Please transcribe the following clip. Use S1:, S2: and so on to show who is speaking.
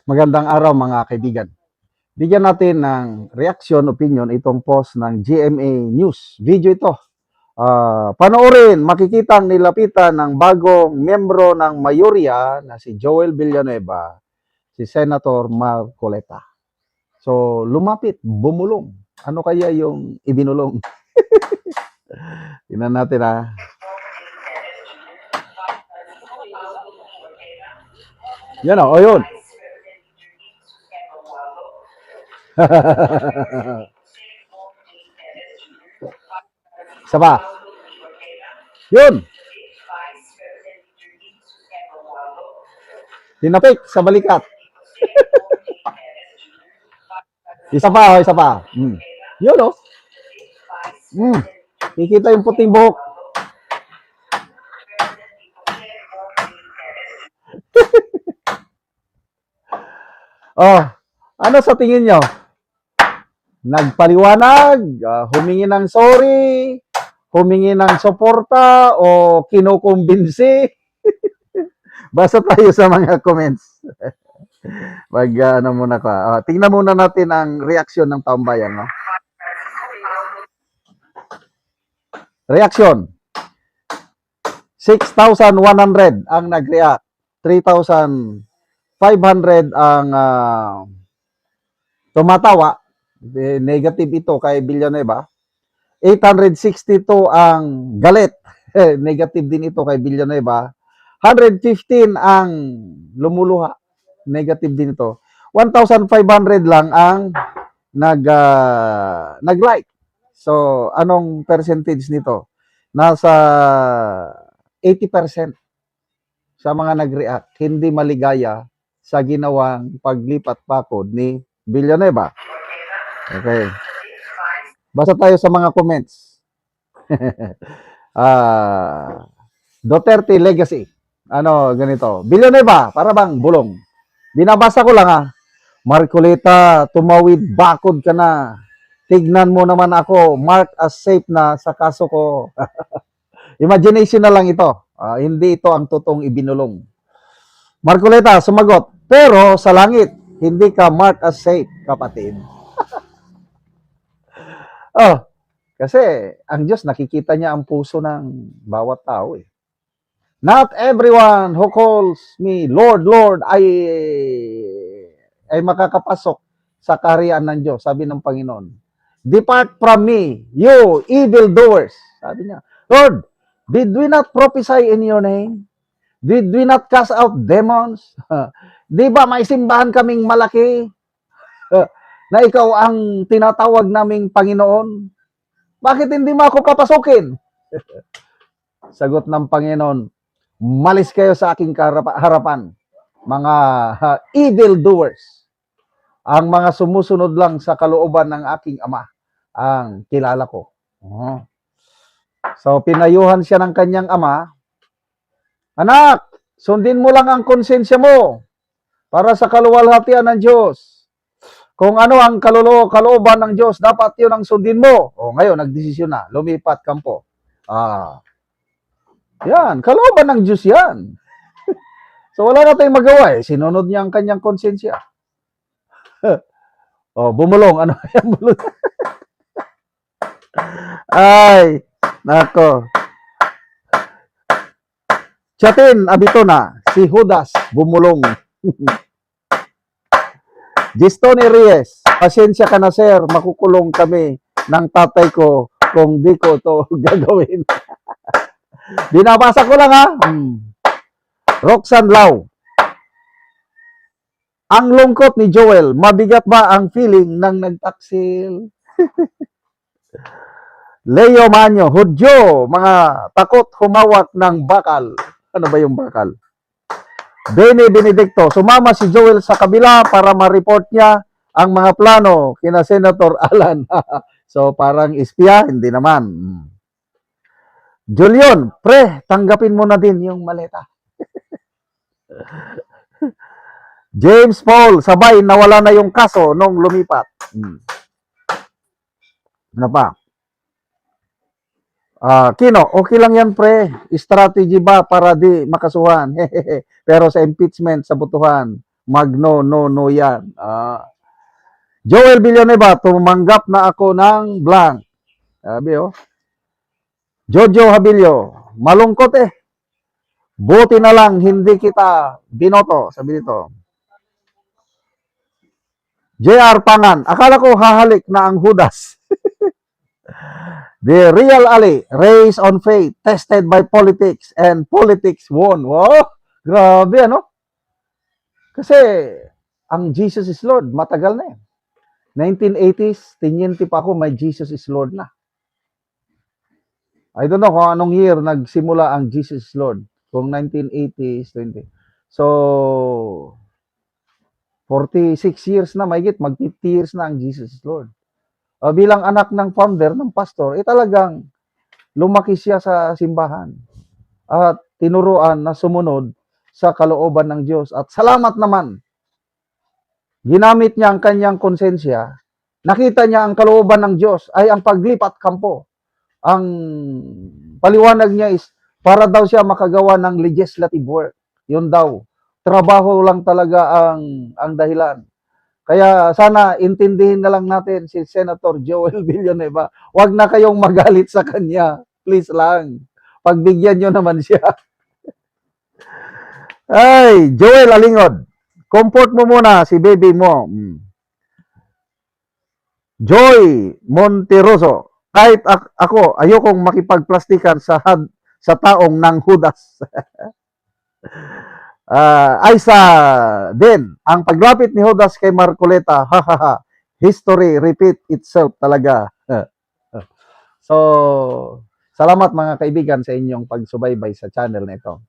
S1: Magandang araw mga kaibigan. Bigyan natin ng reaction, opinion itong post ng GMA News. Video ito. Panoorin, makikitang nilapitan ng bagong membro ng mayorya na si Joel Villanueva, si Senator Marcoleta. So, lumapit, bumulong. Ano kaya yung ibinulong? Tingnan natin ha. Yan o, yun. Isa pa. Yun. Tinapik sa balikat. Isa pa, isa pa. Yun o. Kikita yung puting buhok. Oh, ano sa tingin nyo? Nagpaliwanag, humingi ng sorry, humingi ng suporta, o kinukumbinsi? Basa tayo sa mga comments. Ano muna ka. Tingnan muna natin ang reaksyon ng taong bayan. No? Reaksyon. 6,100 ang nag-react. 3,500 ang tumatawa. Negative ito kay Villanueva. 862 ang galit. Negative din ito kay Villanueva. 115 ang lumuluha. Negative din ito. 1,500 lang ang nag-like. So, anong percentage nito? Nasa 80% sa mga nag-react, hindi maligaya sa ginawang paglipat pakod ni Villanueva. Okay. Basa tayo sa mga comments. Duterte legacy. Ano, ganito. Villanueva, para bang bulong. Binabasa ko lang Marcoleta, tumawid bakod ka na. Tignan mo naman ako, mark as safe na sa kaso ko. Imagination na lang ito. Hindi ito ang totoong ibinulong. Marcoleta, sumagot. Pero sa langit, hindi ka mark as safe, kapatid. Kasi ang Diyos nakikita niya ang puso ng bawat tao eh. Not everyone who calls me Lord, Lord ay makakapasok sa kaharian ng Diyos, sabi ng Panginoon. Depart from me, you evildoers. Sabi niya, Lord, did we not prophesy in your name? Did we not cast out demons? Di ba may simbahan kaming malaki na ikaw ang tinatawag naming Panginoon? Bakit hindi mo ako papasukin? Sagot ng Panginoon, malis kayo sa aking harapan, mga evil doers. Ang mga sumusunod lang sa kalooban ng aking ama ang kilala ko. So, pinayuhan siya ng kanyang ama, anak, sundin mo lang ang konsensya mo para sa kaluwalhatian ng Diyos. Kung ano ang kalooban ng Diyos, dapat yun ang sundin mo. Ngayon, nagdesisyon na, lumipat kampo. Yan, kalooban ng Diyos yan. So, wala na tayong magawa eh. Sinunod niya ang kanyang konsensya. Bumulong. Ano yung bulong? Ay, nako. Chatin, abito na. Si Judas, bumulong. Gistone Reyes, pasensya ka na sir, makukulong kami ng tatay ko kung di ko to gagawin. Binabasa ko lang Roxanne Lau. Ang lungkot ni Joel, mabigat ba ang feeling ng nagtaksil? Leo Manyo, Hudyo, mga takot humawak ng bakal. Ano ba yung bakal? Bene Benedicto, sumama si Joel sa kabila para ma-report niya ang mga plano kina Senator Alan. So parang espiya, hindi naman. Julian, pre, tanggapin mo na din yung maleta. James Paul, sabay nawala na yung kaso nung lumipat. Ano pa? Kino, okay lang yan pre. Strategy ba para di makasuhan? Pero sa impeachment, sa butuhan, magno-no-no yan. Joel Villanueva, tumanggap na ako ng blank. Sabi, oh. Jojo Habilio, malungkot eh. Buti na lang hindi kita binoto. Sabi dito. JR Pangan, akala ko hahalik na ang Judas. The real Ali, raised on faith, tested by politics, and politics won. Wow, grabe ano? Kasi ang Jesus is Lord, matagal na eh. 1980s, tinyenti pa ako, may Jesus is Lord na. I don't know kung anong year nagsimula ang Jesus is Lord. Kung 1980s, 20. So, 46 years na, mahigit, mag 50 years na ang Jesus is Lord. Bilang anak ng founder, ng pastor, talagang lumaki siya sa simbahan. At tinuruan na sumunod sa kalooban ng Diyos. At salamat naman, ginamit niya ang kanyang konsensya. Nakita niya ang kalooban ng Diyos ay ang paglipat kampo. Ang paliwanag niya is para daw siya makagawa ng legislative work. Yun daw. Trabaho lang talaga ang dahilan. Kaya sana intindihin na lang natin si Senator Joel Villanueva. Huwag na kayong magalit sa kanya. Please lang. Pagbigyan nyo naman siya. Ay, Joel Alingod. Comfort mo muna si baby mo. Joy Monteroso. Kahit ako, ayokong makipagplastikan sa taong ng Judas. Aysa din, ang paglapit ni Judas kay Marcoleta, history repeat itself talaga. So, salamat mga kaibigan sa inyong pagsubaybay sa channel na ito.